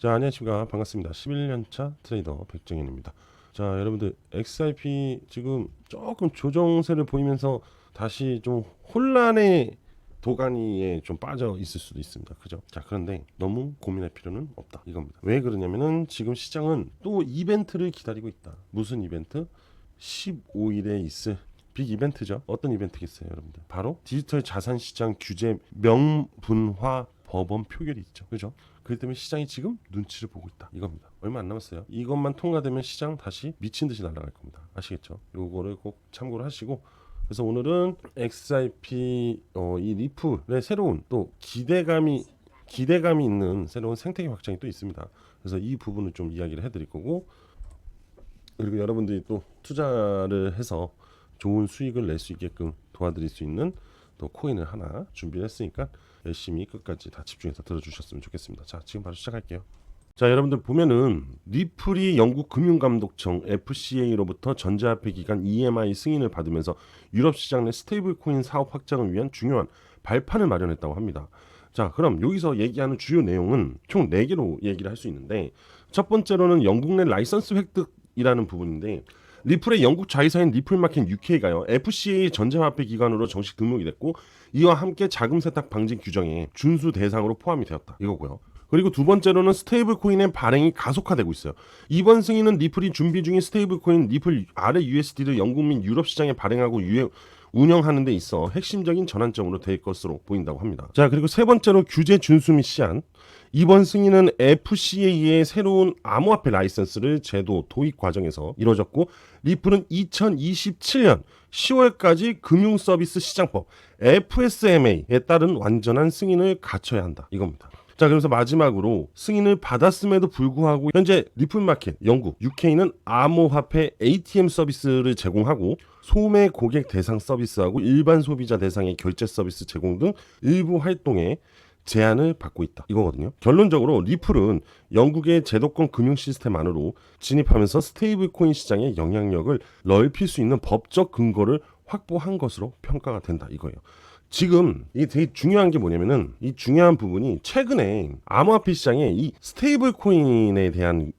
자, 안녕하십니까. 반갑습니다. 11년차 트레이더 백정현입니다. 자, 여러분들 XRP 지금 조금 조정세를 보이면서 다시 좀 혼란의 도가니에 좀 빠져 있을 수도 있습니다. 그죠? 자, 그런데 너무 고민할 필요는 없다. 이겁니다. 왜 그러냐면은 지금 시장은 또 이벤트를 기다리고 있다. 무슨 이벤트? 15일에 있을 빅 이벤트죠. 어떤 이벤트겠어요, 여러분들? 바로 디지털 자산 시장 규제 명분화 법원 표결이 있죠. 그죠? 그렇기 때문에 시장이 지금 눈치를 보고 있다. 이겁니다. 얼마 안 남았어요. 이것만 통과되면 시장 다시 미친 듯이 날아갈 겁니다. 아시겠죠? 요거를 꼭 참고를 하시고, 그래서 오늘은 XRP 이 리플의 새로운 또 기대감이 있는 새로운 생태계 확장이 또 있습니다. 그래서 이 부분을 좀 이야기를 해드릴 거고, 그리고 여러분들이 또 투자를 해서 좋은 수익을 낼 수 있게끔 도와드릴 수 있는 또 코인을 하나 준비를 했으니까 열심히 끝까지 다 집중해서 들어주셨으면 좋겠습니다. 자, 지금 바로 시작할게요. 자, 여러분들 보면은 리플이 영국 금융감독청 FCA로부터 전자화폐 기관 EMI 승인을 받으면서 유럽 시장 내 스테이블 코인 사업 확장을 위한 중요한 발판을 마련했다고 합니다. 자, 그럼 여기서 얘기하는 주요 내용은 총 4개로 얘기를 할 수 있는데, 첫 번째로는 영국 내 라이선스 획득이라는 부분인데, 리플의 영국 자회사인 리플마켓 UK가요 FCA 전자화폐 기관으로 정식 등록이 됐고, 이와 함께 자금 세탁 방지 규정에 준수 대상으로 포함이 되었다 이거고요. 그리고 두 번째로는 스테이블 코인의 발행이 가속화되고 있어요. 이번 승인은 리플이 준비 중인 스테이블 코인 리플 RUSD를 영국 및 유럽 시장에 발행하고 운영하는 데 있어 핵심적인 전환점으로 될 것으로 보인다고 합니다. 자, 그리고 세 번째로 규제 준수 및 시한. 이번 승인은 FCA의 새로운 암호화폐 라이선스를 제도 도입 과정에서 이루어졌고, 리플은 2027년 10월까지 금융서비스 시장법 FSMA에 따른 완전한 승인을 갖춰야 한다 이겁니다. 자, 그래서 마지막으로 승인을 받았음에도 불구하고 현재 리플마켓 영국 UK는 암호화폐 ATM 서비스를 제공하고, 소매 고객 대상 서비스하고 일반 소비자 대상의 결제 서비스 제공 등 일부 활동에 제한을 받고 있다 이거거든요. 결론적으로 리플은 영국의 제도권 금융 시스템 안으로 진입하면서 스테이블 코인 시장의 영향력을 넓힐 수 있는 법적 근거를 확보한 것으로 평가가 된다 이거예요. 지금 이게 되게 중요한 게 뭐냐면은, 이 중요한 부분이 최근에 암호화폐 시장에 이 스테이블 코인에 대한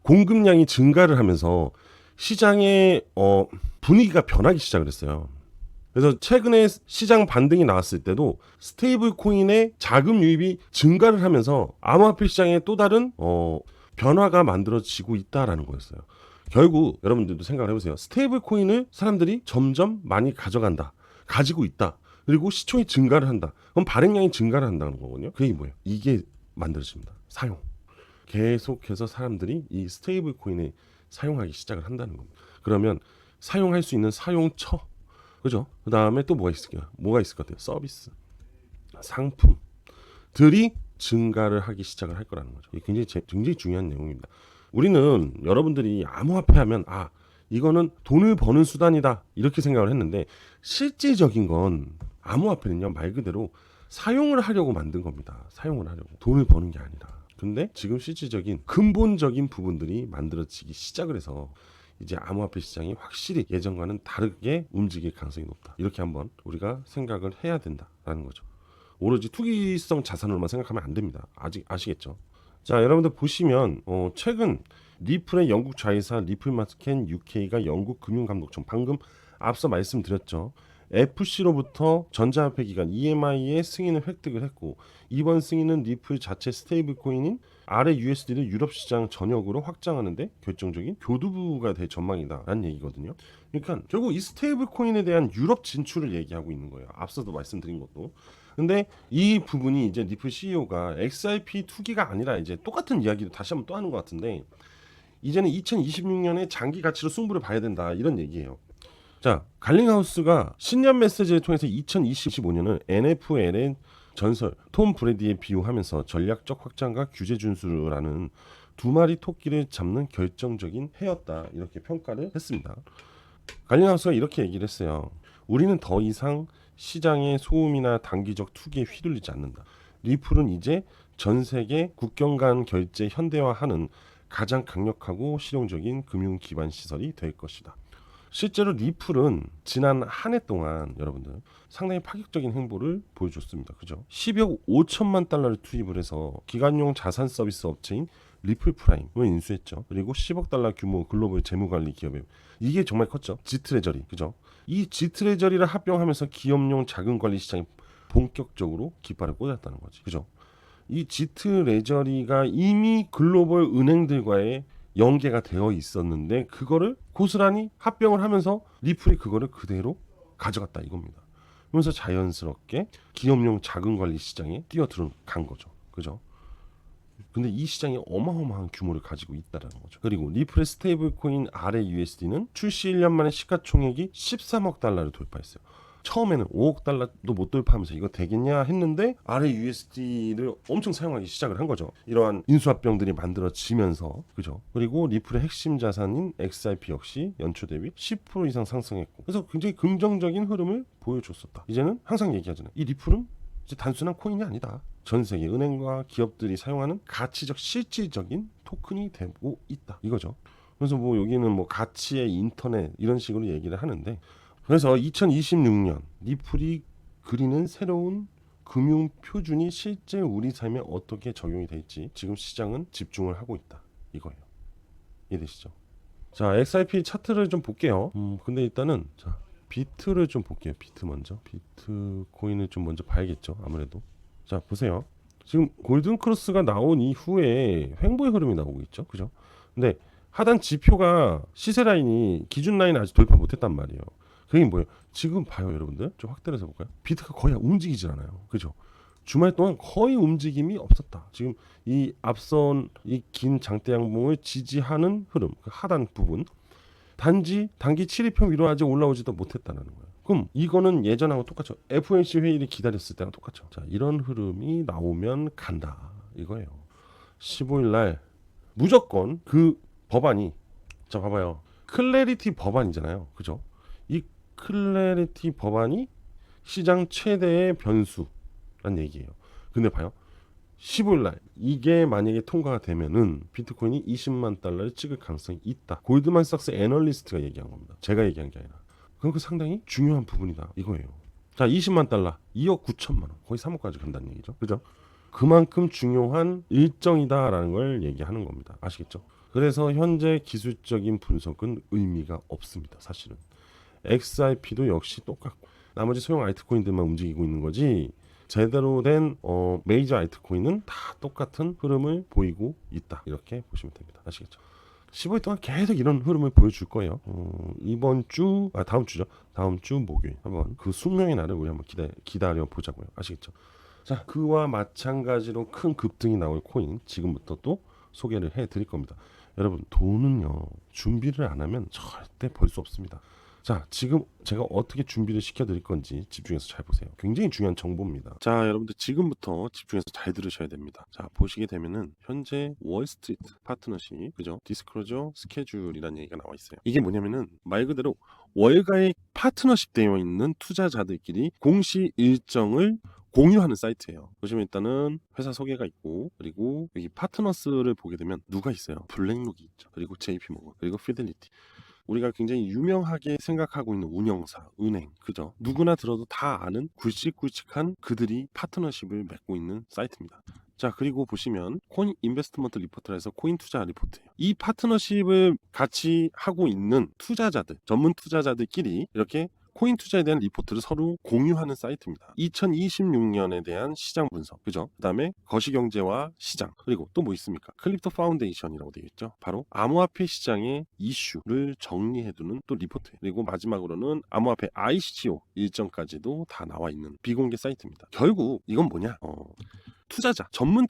공급량이 증가를 하면서 시장의 분위기가 변하기 시작을 했어요. 그래서 최근에 시장 반등이 나왔을 때도 스테이블 코인의 자금 유입이 증가를 하면서 암호화폐 시장에 또 다른 변화가 만들어지고 있다라는 거였어요. 결국 여러분들도 생각을 해보세요. 스테이블 코인을 사람들이 점점 많이 가지고 있다. 그리고 시총이 증가를 한다. 그럼 발행량이 증가를 한다는 거거든요. 그게 뭐예요? 이게 만들어집니다. 사용. 계속해서 사람들이 이 스테이블 코인을 사용하기 시작을 한다는 겁니다. 그러면 사용할 수 있는 사용처, 그죠? 그 다음에 또 뭐가 있을 것 같아요? 서비스, 상품들이 증가를 하기 시작을 할 거라는 거죠. 이게 굉장히 중요한 내용입니다. 우리는 여러분들이 암호화폐 하면 이거는 돈을 버는 수단이다 이렇게 생각을 했는데, 실질적인 건 암호화폐는요 말 그대로 사용을 하려고 만든 겁니다. 사용을 하려고, 돈을 버는 게 아니라. 근데 지금 실질적인 근본적인 부분들이 만들어지기 시작을 해서 이제 암호화폐 시장이 확실히 예전과는 다르게 움직일 가능성이 높다. 이렇게 한번 우리가 생각을 해야 된다라는 거죠. 오로지 투기성 자산으로만 생각하면 안 됩니다. 아시겠죠? 자, 여러분들 보시면 최근 리플의 영국 자회사 리플마켓 UK가 영국 금융감독청, 방금 앞서 말씀드렸죠. FC로부터 전자화폐 기관 EMI의 승인을 획득을 했고, 이번 승인은 리플 자체 스테이블 코인인 RUSD를 유럽 시장 전역으로 확장하는 데 결정적인 교두부가 될 전망이다라는 얘기거든요. 그러니까 결국 이 스테이블 코인에 대한 유럽 진출을 얘기하고 있는 거예요. 앞서도 말씀드린 것도. 근데 이 부분이 이제 리플 CEO가 XRP 투기가 아니라 이제 똑같은 이야기를 다시 한번 또 하는 것 같은데, 이제는 2026년에 장기 가치로 승부를 봐야 된다 이런 얘기예요. 자, 갈링하우스가 신년 메시지를 통해서 2025년을 NFL의 전설 톰 브레디에 비유하면서 전략적 확장과 규제 준수라는 두 마리 토끼를 잡는 결정적인 해였다 이렇게 평가를 했습니다. 갈링하우스가 이렇게 얘기를 했어요. 우리는 더 이상 시장의 소음이나 단기적 투기에 휘둘리지 않는다. 리플은 이제 전 세계 국경 간 결제 현대화하는 가장 강력하고 실용적인 금융 기반 시설이 될 것이다. 실제로 리플은 지난 한 해 동안 여러분들 상당히 파격적인 행보를 보여줬습니다. 그죠? 10억 5천만 달러를 투입을 해서 기관용 자산 서비스 업체인 리플 프라임을 인수했죠. 그리고 10억 달러 규모 글로벌 재무관리 기업에 이게 정말 컸죠. 지트레저리, 그죠? 이 지트레저리를 합병하면서 기업용 자금 관리 시장이 본격적으로 깃발을 꽂았다는 거지, 그죠? 이 지트레저리가 이미 글로벌 은행들과의 연계가 되어 있었는데 그거를 고스란히 합병을 하면서 리플이 그거를 그대로 가져갔다 이겁니다. 그러면서 자연스럽게 기업용 자금 관리 시장에 뛰어들어간 거죠, 그죠? 근데 이 시장이 어마어마한 규모를 가지고 있다는 거죠. 그리고 리플의 스테이블 코인 RAUSD는 출시 1년 만에 시가총액이 13억 달러를 돌파했어요. 처음에는 5억 달러도 못 돌파하면서 이거 되겠냐 했는데 RAUSD를 엄청 사용하기 시작을 한 거죠. 이러한 인수합병들이 만들어지면서, 그죠? 그리고 리플의 핵심 자산인 XRP 역시 연초 대비 10% 이상 상승했고, 그래서 굉장히 긍정적인 흐름을 보여줬었다. 이제는 항상 얘기하잖아요. 이 리플은 이제 단순한 코인이 아니다. 전 세계 은행과 기업들이 사용하는 가치적 실질적인 토큰이 되고 있다 이거죠. 그래서 뭐 여기는 뭐 가치의 인터넷 이런 식으로 얘기를 하는데, 그래서 2026년 리플이 그리는 새로운 금융 표준이 실제 우리 삶에 어떻게 적용이 될지 지금 시장은 집중을 하고 있다 이거예요. 이해되시죠? 자, XRP 차트를 좀 볼게요. 근데 일단은 자, 비트를 좀 볼게요. 비트 먼저. 비트 코인을 좀 먼저 봐야겠죠. 아무래도. 자, 보세요. 지금 골든 크로스가 나온 이후에 횡보의 흐름이 나오고 있죠. 그죠? 근데 하단 지표가 시세 라인이 기준 라인 아직 돌파 못했단 말이에요. 그게 뭐예요? 지금 봐요, 여러분들. 좀 확대를 해서 볼까요? 비트가 거의 움직이질 않아요. 그죠? 주말 동안 거의 움직임이 없었다. 지금 이 앞선 이 긴 장대 양봉을 지지하는 흐름, 그 하단 부분. 단지 단기 7일평 위로 아직 올라오지도 못했다는 거예요. 그럼 이거는 예전하고 똑같죠. FOMC 회의를 기다렸을 때랑 똑같죠. 자, 이런 흐름이 나오면 간다 이거예요. 15일 날 무조건 그 법안이, 자 봐봐요. 클래리티 법안이잖아요. 그죠? 이 클래리티 법안이 시장 최대의 변수란 얘기예요. 근데 봐요. 15일 날 이게 만약에 통과가 되면은 비트코인이 20만 달러를 찍을 가능성이 있다. 골드만삭스 애널리스트가 얘기한 겁니다. 제가 얘기한 게 아니라. 그럼 그 상당히 중요한 부분이다 이거예요. 자, 20만 달러 2억 9천만 원 거의 3억까지 간다는 얘기죠. 그죠? 그만큼 중요한 일정이다라는 걸 얘기하는 겁니다. 아시겠죠? 그래서 현재 기술적인 분석은 의미가 없습니다. 사실은 XRP도 역시 똑같고 나머지 소형 알트코인들만 움직이고 있는 거지 제대로 된 메이저 알트코인은 다 똑같은 흐름을 보이고 있다 이렇게 보시면 됩니다. 아시겠죠? 15일 동안 계속 이런 흐름을 보여줄 거예요. 이번 주, 다음 주죠. 다음 주 목요일 한번 그 숙명의 날을 우리 한번 기다려 보자고요. 아시겠죠? 자, 그와 마찬가지로 큰 급등이 나올 코인 지금부터 또 소개를 해드릴 겁니다. 여러분, 돈은요 준비를 안 하면 절대 벌 수 없습니다. 자, 지금 제가 어떻게 준비를 시켜드릴 건지 집중해서 잘 보세요. 굉장히 중요한 정보입니다. 자, 여러분들 지금부터 집중해서 잘 들으셔야 됩니다. 자, 보시게 되면은 현재 월스트리트 파트너십, 그죠? 디스클로저 스케줄이라는 얘기가 나와 있어요. 이게 뭐냐면은 말 그대로 월가의 파트너십 되어 있는 투자자들끼리 공시 일정을 공유하는 사이트예요. 보시면 일단은 회사 소개가 있고, 그리고 여기 파트너스를 보게 되면 누가 있어요? 블랙록이 있죠. 그리고 JP모건, 그리고 피델리티. 우리가 굉장히 유명하게 생각하고 있는 운영사, 은행, 그죠? 누구나 들어도 다 아는 굵직굵직한 그들이 파트너십을 맺고 있는 사이트입니다. 자, 그리고 보시면 코인 인베스트먼트 리포트에서 코인 투자 리포트예요. 이 파트너십을 같이 하고 있는 투자자들, 전문 투자자들끼리 이렇게 코인 투자에 대한 리포트를 서로 공유하는 사이트입니다. 2026년에 대한 시장 분석, 그죠? 그 다음에 거시경제와 시장, 그리고 또 뭐 있습니까? 클립토 파운데이션이라고 되어 있죠. 바로 암호화폐 시장의 이슈를 정리해두는 또 리포트예요. 그리고 마지막으로는 암호화폐 ICO 일정까지도 다 나와 있는 비공개 사이트입니다. 결국 이건 뭐냐? 투자자, 전문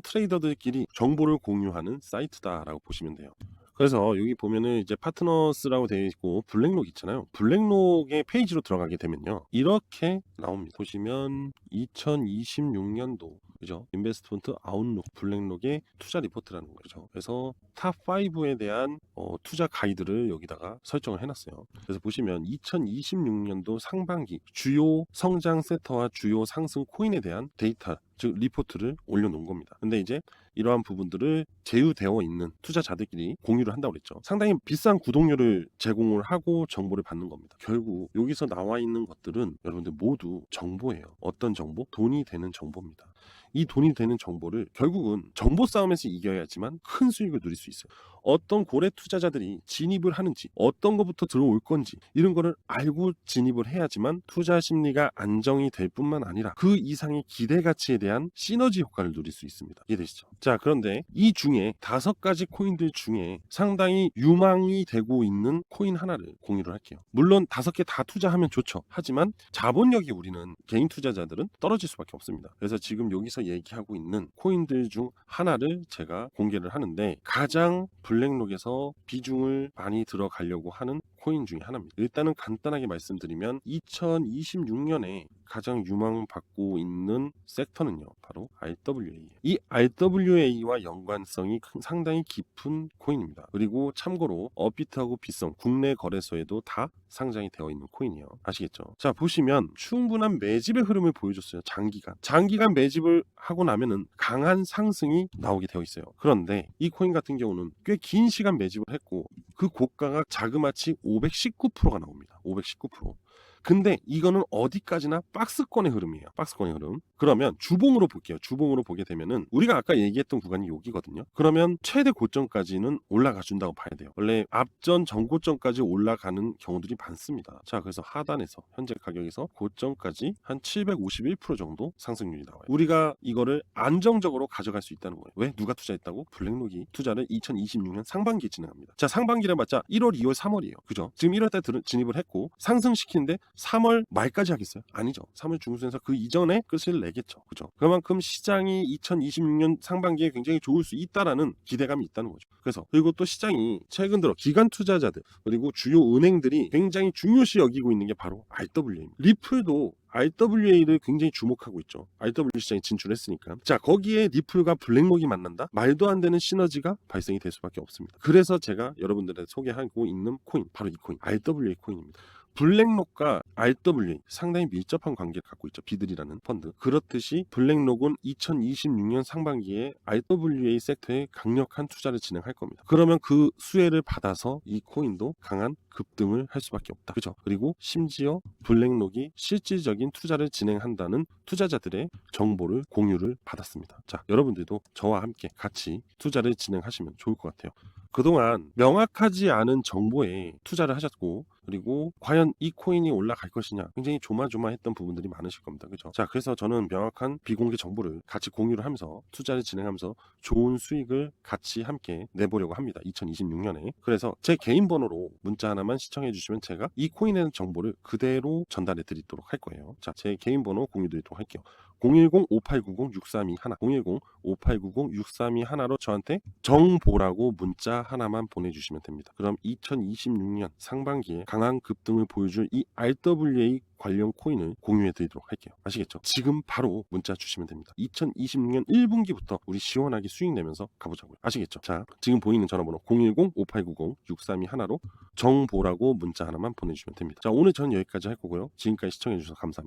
트레이더들끼리 정보를 공유하는 사이트다라고 보시면 돼요. 그래서 여기 보면은 이제 파트너스라고 되어 있고 블랙록 있잖아요. 블랙록의 페이지로 들어가게 되면요, 이렇게 나옵니다. 보시면 2026년도 그죠? 인베스트먼트 아웃룩 블랙록의 투자 리포트라는 거죠. 그래서 탑 5에 대한 투자 가이드를 여기다가 설정을 해놨어요. 그래서 보시면 2026년도 상반기 주요 성장 섹터와 주요 상승 코인에 대한 데이터 즉 리포트를 올려놓은 겁니다. 근데 이제 이러한 부분들을 제휴되어 있는 투자자들끼리 공유를 한다고 그랬죠. 상당히 비싼 구독료를 제공을 하고 정보를 받는 겁니다. 결국 여기서 나와 있는 것들은 여러분들 모두 정보예요. 어떤 정보? 돈이 되는 정보입니다. 이 돈이 되는 정보를 결국은 정보 싸움에서 이겨야지만 큰 수익을 누릴 수 있어요. 어떤 고래 투자자들이 진입을 하는지, 어떤 것부터 들어올 건지 이런 거를 알고 진입을 해야지만 투자 심리가 안정이 될 뿐만 아니라 그 이상의 기대 가치에 대한 시너지 효과를 누릴 수 있습니다. 이해되시죠? 자, 그런데 이 중에 5가지 코인들 중에 상당히 유망이 되고 있는 코인 하나를 공유를 할게요. 물론 5개 다 투자하면 좋죠. 하지만 자본력이 우리는 개인 투자자들은 떨어질 수밖에 없습니다. 그래서 지금 여기서 얘기하고 있는 코인들 중 하나를 제가 공개를 하는데 가장 블랙록에서 비중을 많이 들어가려고 하는 코인 중에 하나입니다. 일단은 간단하게 말씀드리면 2026년에 가장 유망받고 있는 섹터는요, 바로 RWA예요. 이 RWA와 연관성이 상당히 깊은 코인입니다. 그리고 참고로 업비트하고 빗썸 국내 거래소에도 다 상장이 되어 있는 코인이에요. 아시겠죠? 자, 보시면 충분한 매집의 흐름을 보여줬어요. 장기간 매집을 하고 나면은 강한 상승이 나오게 되어 있어요. 그런데 이 코인 같은 경우는 꽤 긴 시간 매집을 했고 그 고가가 자그마치 519%가 나옵니다. 519%. 근데 이거는 어디까지나 박스권의 흐름이에요. 박스권의 흐름. 그러면 주봉으로 볼게요. 주봉으로 보게 되면은 우리가 아까 얘기했던 구간이 여기거든요. 그러면 최대 고점까지는 올라가 준다고 봐야 돼요. 원래 앞전 전고점까지 올라가는 경우들이 많습니다. 자, 그래서 하단에서 현재 가격에서 고점까지 한 751% 정도 상승률이 나와요. 우리가 이거를 안정적으로 가져갈 수 있다는 거예요. 왜? 누가 투자했다고? 블랙록이 투자를 2026년 상반기에 진행합니다. 자, 상반기라 봤자 1월, 2월, 3월이에요. 그죠? 지금 1월 달 진입을 했고 상승시키는데 3월 말까지 하겠어요? 아니죠. 3월 중순에서 그 이전에 끝을 내겠죠. 그죠? 그만큼 시장이 2026년 상반기에 굉장히 좋을 수 있다라는 기대감이 있다는 거죠. 그래서 그리고 또 시장이 최근 들어 기관 투자자들 그리고 주요 은행들이 굉장히 중요시 여기고 있는 게 바로 RWA입니다. 리플도 RWA를 굉장히 주목하고 있죠. RW 시장에 진출했으니까. 자, 거기에 리플과 블랙록이 만난다? 말도 안 되는 시너지가 발생이 될 수밖에 없습니다. 그래서 제가 여러분들한테 소개하고 있는 코인, 바로 이 코인, RWA 코인입니다. 블랙록과 RWA 상당히 밀접한 관계를 갖고 있죠. 비들이라는 펀드. 그렇듯이 블랙록은 2026년 상반기에 RWA 섹터에 강력한 투자를 진행할 겁니다. 그러면 그 수혜를 받아서 이 코인도 강한 급등을 할 수밖에 없다. 그죠? 그리고 심지어 블랙록이 실질적인 투자를 진행한다는 투자자들의 정보를 공유를 받았습니다. 자, 여러분들도 저와 함께 같이 투자를 진행하시면 좋을 것 같아요. 그동안 명확하지 않은 정보에 투자를 하셨고 그리고 과연 이 코인이 올라갈 것이냐 굉장히 조마조마했던 부분들이 많으실 겁니다. 그죠? 자, 그래서 저는 명확한 비공개 정보를 같이 공유를 하면서 투자를 진행하면서 좋은 수익을 같이 함께 내보려고 합니다. 2026년에. 그래서 제 개인 번호로 문자 하나만 시청해 주시면 제가 이 코인에 대한 정보를 그대로 전달해 드리도록 할 거예요. 자, 제 개인 번호 공유 드리도록 할게요. 010-5890-6321 010-5890-6321로 저한테 정보라고 문자 하나만 보내주시면 됩니다. 그럼 2026년 상반기에 강한 급등을 보여줄 이 RWA 관련 코인을 공유해 드리도록 할게요. 아시겠죠? 지금 바로 문자 주시면 됩니다. 2026년 1분기부터 우리 시원하게 수익 내면서 가보자고요. 아시겠죠? 자, 지금 보이는 전화번호 010-5890-6321로 정보라고 문자 하나만 보내주시면 됩니다. 자, 오늘 전 여기까지 할 거고요. 지금까지 시청해 주셔서 감사합니다.